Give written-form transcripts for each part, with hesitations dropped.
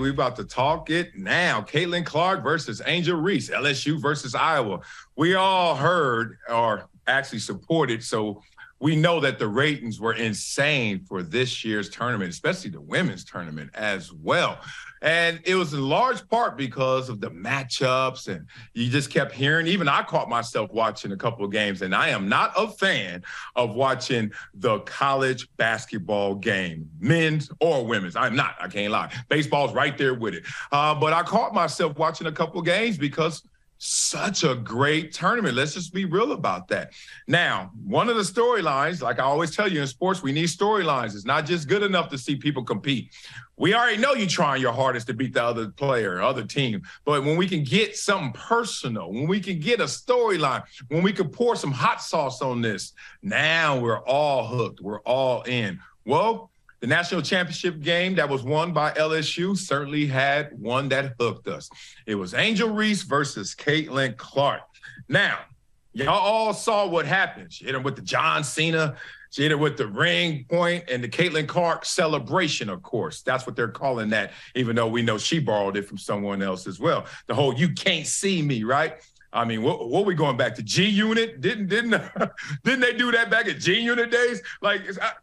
We about to talk it now. Caitlyn Clark versus Angel Reese, LSU versus Iowa. We all heard or actually supported, so we know that the ratings were insane for this year's tournament, especially the women's tournament as well. And it was in large part because of the matchups, and you just kept hearing, even I caught myself watching a couple of games, and I am not a fan of watching the college basketball game, men's or women's. I'm not, I can't lie. Baseball's right there with it. But I caught myself watching a couple of games because such a great tournament. Let's just be real about that. Now, one of the storylines, like I always tell you in sports, we need storylines. It's not just good enough to see people compete. We already know you're trying your hardest to beat the other player, other team. But when we can get something personal, when we can get a storyline, when we can pour some hot sauce on this, now we're all hooked. We're all in. Well, the national championship game that was won by LSU certainly had one that hooked us. It was Angel Reese versus Caitlyn Clark. Now, y'all all saw what happened. She hit him with the John Cena. She hit her with the ring point and the Caitlyn Clark celebration, of course. That's what they're calling that, even though we know she borrowed it from someone else as well. The whole "you can't see me," right? I mean, what we going back to G-Unit? Didn't they do that back at G-Unit days? Like,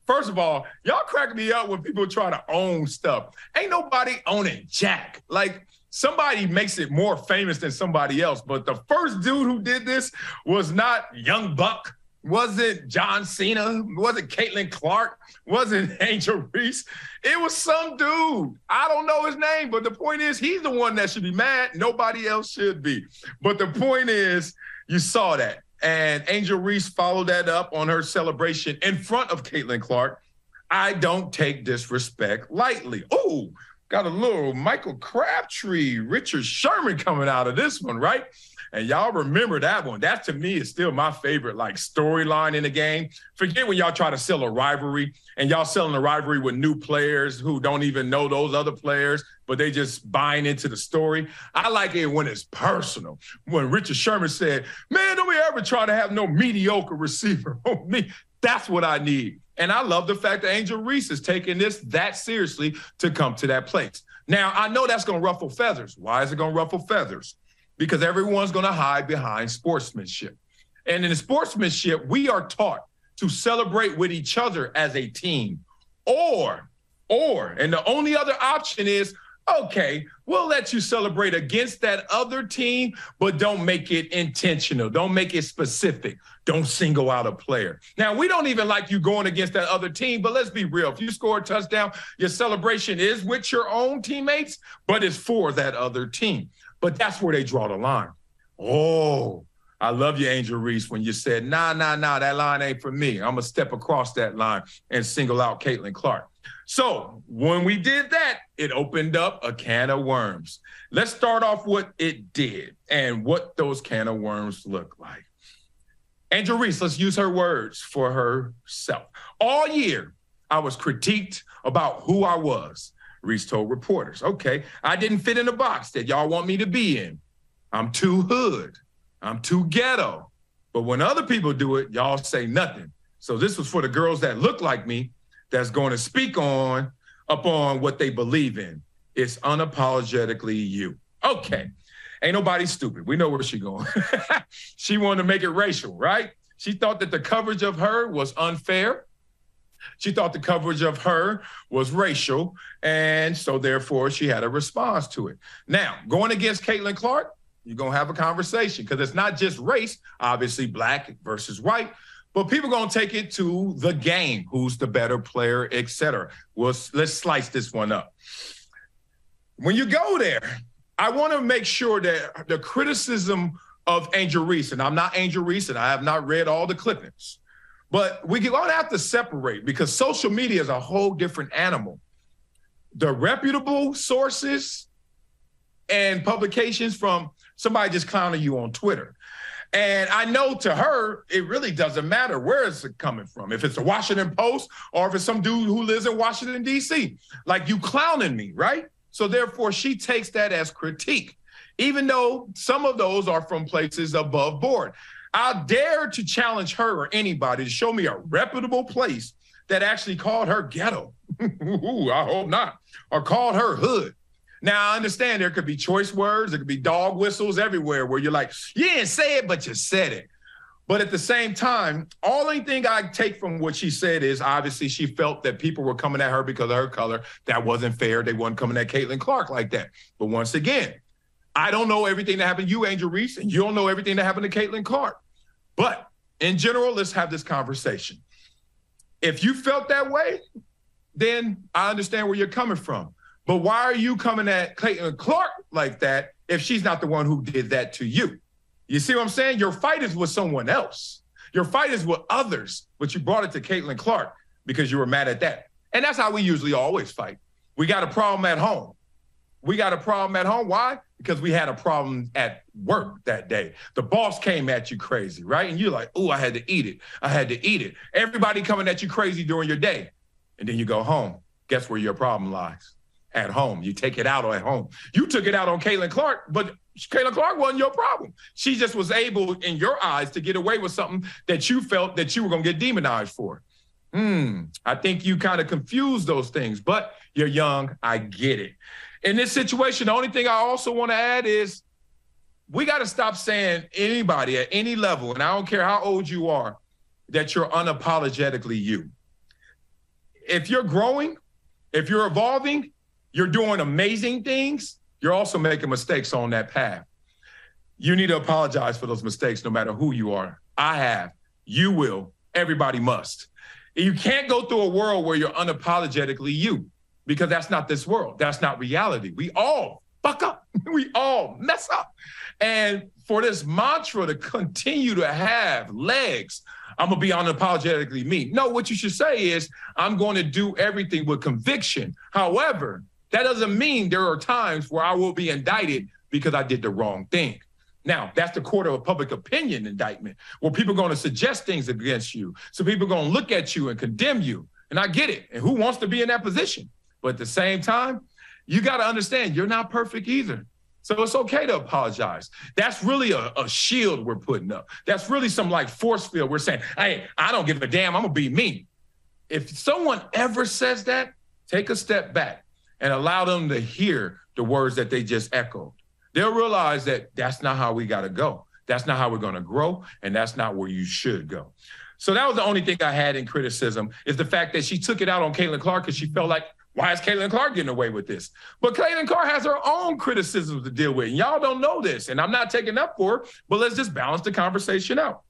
first of all, y'all crack me up when people try to own stuff. Ain't nobody owning jack. Like, somebody makes it more famous than somebody else. But the first dude who did this was not Young Buck. Wasn't John Cena, wasn't Caitlyn Clark, wasn't Angel Reese. It was some dude. I don't know his name, but the point is he's the one that should be mad. Nobody else should be. But the point is you saw that. And Angel Reese followed that up on her celebration in front of Caitlyn Clark. I don't take disrespect lightly. Oh, got a little Michael Crabtree, Richard Sherman coming out of this one, right? And y'all remember that one. That, to me, is still my favorite, like, storyline in the game. Forget when y'all try to sell a rivalry, and y'all selling a rivalry with new players who don't even know those other players, but they just buying into the story. I like it when it's personal. When Richard Sherman said, "Man, don't we ever try to have no mediocre receiver on me?" That's what I need. And I love the fact that Angel Reese is taking this that seriously to come to that place. Now, I know that's going to ruffle feathers. Why is it going to ruffle feathers? Because everyone's going to hide behind sportsmanship. And in sportsmanship, we are taught to celebrate with each other as a team. Or, and the only other option is, okay, we'll let you celebrate against that other team, but don't make it intentional. Don't make it specific. Don't single out a player. Now, we don't even like you going against that other team, but let's be real. If you score a touchdown, your celebration is with your own teammates, but it's for that other team. But that's where they draw the line. Oh, I love you, Angel Reese, when you said, nah, that line ain't for me. I'm going to step across that line and single out Caitlyn Clark. So when we did that, it opened up a can of worms. Let's start off what it did and what those can of worms look like. Angel Reese, let's use her words for herself. All year, I was critiqued about who I was. Reese told reporters, okay, I didn't fit in the box that y'all want me to be in. I'm too hood. I'm too ghetto. But when other people do it, y'all say nothing. So this was for the girls that look like me that's going to speak upon what they believe in. It's unapologetically you. Okay, ain't nobody stupid. We know where she's going. She wanted to make it racial, right? She thought that the coverage of her was unfair. She thought the coverage of her was racial, and so therefore she had a response to it. Now, going against Caitlyn Clark, you're going to have a conversation because it's not just race, obviously black versus white, but people are going to take it to the game, who's the better player, et cetera. Well, let's slice this one up. When you go there, I want to make sure that the criticism of Angel Reese, and I'm not Angel Reese, and I have not read all the clippings, but we're going to have to separate because social media is a whole different animal. The reputable sources and publications from somebody just clowning you on Twitter. And I know to her, it really doesn't matter where it's coming from. If it's the Washington Post or if it's some dude who lives in Washington, D.C. Like, you clowning me, right? So therefore, she takes that as critique, even though some of those are from places above board. I dare to challenge her or anybody to show me a reputable place that actually called her ghetto. Ooh, I hope not. Or called her hood. Now, I understand there could be choice words, there could be dog whistles everywhere where you're like, you didn't say it, but you said it. But at the same time, only thing I take from what she said is obviously she felt that people were coming at her because of her color. That wasn't fair. They wasn't coming at Caitlyn Clark like that. But once again, I don't know everything that happened to you, Angel Reese, and you don't know everything that happened to Caitlyn Clark. But in general, let's have this conversation. If you felt that way, then I understand where you're coming from. But why are you coming at Caitlyn Clark like that if she's not the one who did that to you? You see what I'm saying? Your fight is with someone else. Your fight is with others, but you brought it to Caitlyn Clark because you were mad at that. And that's how we usually always fight. We got a problem at home. Why? Because we had a problem at work that day. The boss came at you crazy, right? And you're like, oh, I had to eat it. Everybody coming at you crazy during your day. And then you go home. Guess where your problem lies? At home. You take it out at home. You took it out on Caitlyn Clark, but Caitlyn Clark wasn't your problem. She just was able, in your eyes, to get away with something that you felt that you were going to get demonized for. I think you kind of confuse those things, but you're young. I get it. In this situation, the only thing I also want to add is we got to stop saying anybody at any level, and I don't care how old you are, that you're unapologetically you. If you're growing, if you're evolving, you're doing amazing things, you're also making mistakes on that path. You need to apologize for those mistakes no matter who you are. I have. You will. Everybody must. You can't go through a world where you're unapologetically you, because that's not this world. That's not reality. We all fuck up. We all mess up. And for this mantra to continue to have legs, I'm going to be unapologetically me. No, what you should say is, I'm going to do everything with conviction. However, that doesn't mean there are times where I will be indicted because I did the wrong thing. Now, that's the court of public opinion indictment, where people are going to suggest things against you. So people are going to look at you and condemn you. And I get it. And who wants to be in that position? But at the same time, you got to understand you're not perfect either. So it's okay to apologize. That's really a shield we're putting up. That's really some like force field. We're saying, hey, I don't give a damn. I'm going to be me. If someone ever says that, take a step back and allow them to hear the words that they just echoed. They'll realize that that's not how we got to go. That's not how we're going to grow, and that's not where you should go. So that was the only thing I had in criticism, is the fact that she took it out on Caitlyn Clark because she felt like, why is Caitlyn Clark getting away with this? But Caitlyn Clark has her own criticisms to deal with, and y'all don't know this, and I'm not taking up for her, but let's just balance the conversation out.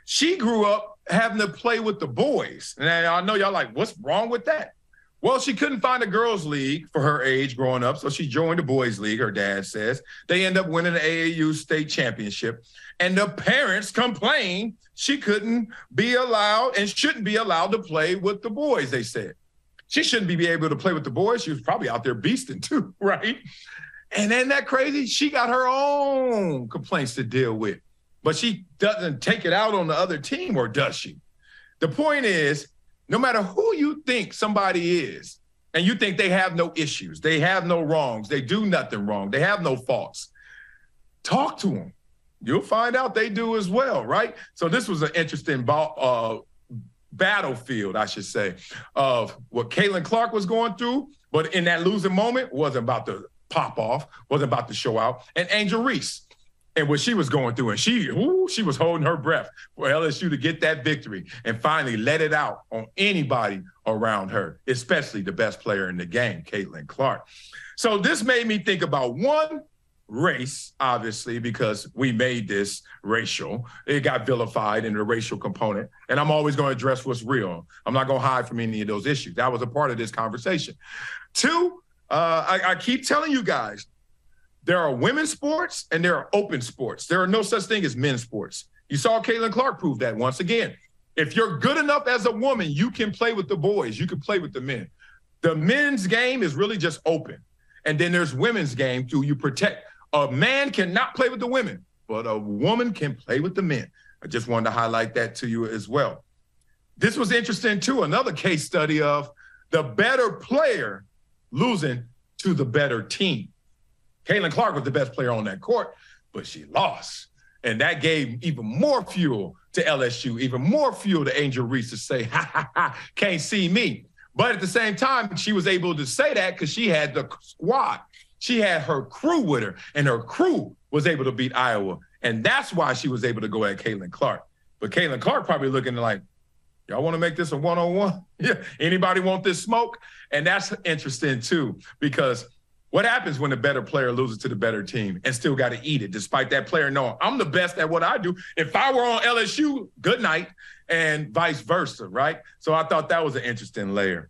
She grew up having to play with the boys, and I know y'all like, what's wrong with that? Well, she couldn't find a girls' league for her age growing up, so she joined the boys' league, her dad says. They end up winning the AAU state championship, and the parents complained she couldn't be allowed and shouldn't be allowed to play with the boys, they said. She shouldn't be able to play with the boys. She was probably out there beasting too, right? And isn't that crazy? She got her own complaints to deal with, but she doesn't take it out on the other team, or does she? The point is, no matter who you think somebody is, and you think they have no issues, they have no wrongs, they do nothing wrong, they have no faults, talk to them. You'll find out they do as well, right? So this was an interesting battlefield, I should say, of what Caitlyn Clark was going through, but in that losing moment, wasn't about to pop off, wasn't about to show out, and Angel Reese, and what she was going through. And she was holding her breath for LSU to get that victory and finally let it out on anybody around her, especially the best player in the game, Caitlyn Clark. So this made me think about one, race, obviously, because we made this racial. It got vilified in the racial component. And I'm always going to address what's real. I'm not going to hide from any of those issues. That was a part of this conversation. Two, I keep telling you guys, there are women's sports and there are open sports. There are no such thing as men's sports. You saw Caitlyn Clark prove that once again. If you're good enough as a woman, you can play with the boys. You can play with the men. The men's game is really just open. And then there's women's game too. You protect. A man cannot play with the women, but a woman can play with the men. I just wanted to highlight that to you as well. This was interesting too. Another case study of the better player losing to the better team. Caitlyn Clark was the best player on that court, but she lost. And that gave even more fuel to LSU, even more fuel to Angel Reese to say, ha, ha, ha, can't see me. But at the same time, she was able to say that because she had the squad. She had her crew with her, and her crew was able to beat Iowa. And that's why she was able to go at Caitlyn Clark. But Caitlyn Clark probably looking like, y'all want to make this a one-on-one? Yeah. Anybody want this smoke? And that's interesting, too, because what happens when the better player loses to the better team and still got to eat it, despite that player knowing I'm the best at what I do? If I were on LSU, good night, and vice versa, right? So I thought that was an interesting layer.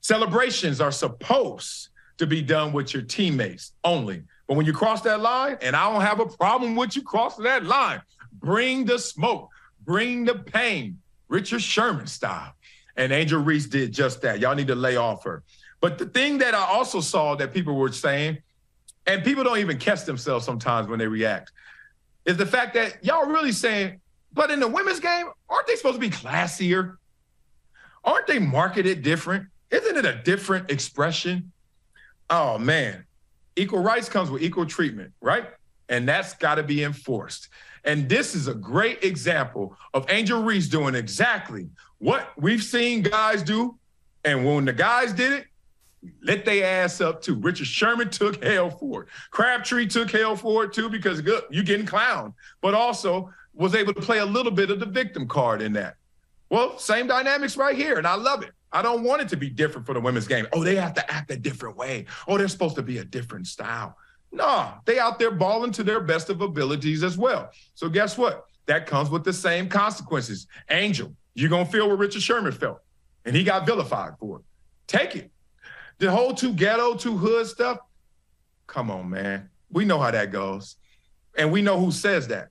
Celebrations are supposed to be done with your teammates only. But when you cross that line, and I don't have a problem with you crossing that line, bring the smoke, bring the pain, Richard Sherman style. And Angel Reese did just that. Y'all need to lay off her. But the thing that I also saw that people were saying, and people don't even catch themselves sometimes when they react, is the fact that y'all really saying, but in the women's game, aren't they supposed to be classier? Aren't they marketed different? Isn't it a different expression? Oh, man. Equal rights comes with equal treatment, right? And that's got to be enforced. And this is a great example of Angel Reese doing exactly what we've seen guys do. And when the guys did it, lit their ass up too. Richard Sherman took hell for it. Crabtree took hell for it too, because good, you getting clowned, but also was able to play a little bit of the victim card in that. Well, same dynamics right here, and I love it. I don't want it to be different for the women's game. Oh, they have to act a different way. Oh, they're supposed to be a different style. No, they out there balling to their best of abilities as well. So guess what? That comes with the same consequences. Angel, you're going to feel what Richard Sherman felt, and he got vilified for it. Take it. The whole too ghetto, too hood stuff, come on, man. We know how that goes, and we know who says that.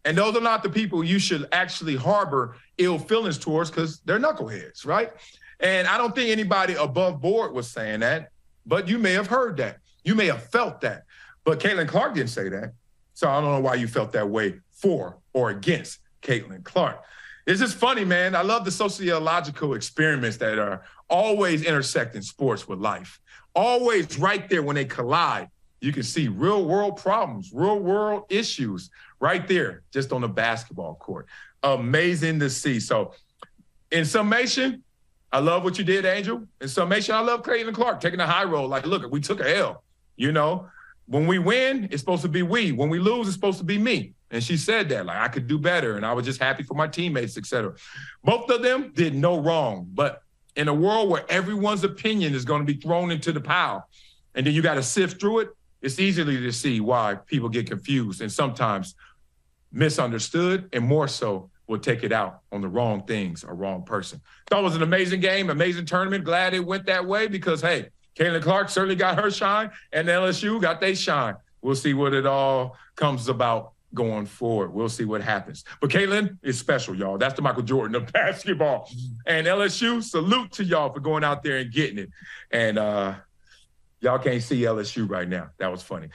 And those are not the people you should actually harbor ill feelings towards, because they're knuckleheads, right? And I don't think anybody above board was saying that, but you may have heard that. You may have felt that. But Caitlyn Clark didn't say that. So I don't know why you felt that way for or against Caitlyn Clark. It's just funny, man. I love the sociological experiments that are always intersecting sports with life. Always right there when they collide, you can see real world problems, real world issues right there, just on the basketball court. Amazing to see. So in summation, I love what you did, Angel. In summation, I love Caitlyn Clark taking the high road. Like, look, we took a L, you know? When we win, it's supposed to be we. When we lose, it's supposed to be me. And she said that, like, I could do better, and I was just happy for my teammates, et cetera. Both of them did no wrong. But in a world where everyone's opinion is going to be thrown into the pile, and then you got to sift through it, it's easy to see why people get confused and sometimes misunderstood, and more so will take it out on the wrong things or wrong person. Thought it was an amazing game, amazing tournament. Glad it went that way because, hey, Caitlyn Clark certainly got her shine, and LSU got their shine. We'll see what it all comes about going forward. We'll see what happens. But Caitlyn is special, y'all. That's the Michael Jordan of basketball. And LSU, salute to y'all for going out there and getting it. And y'all can't see LSU right now. That was funny.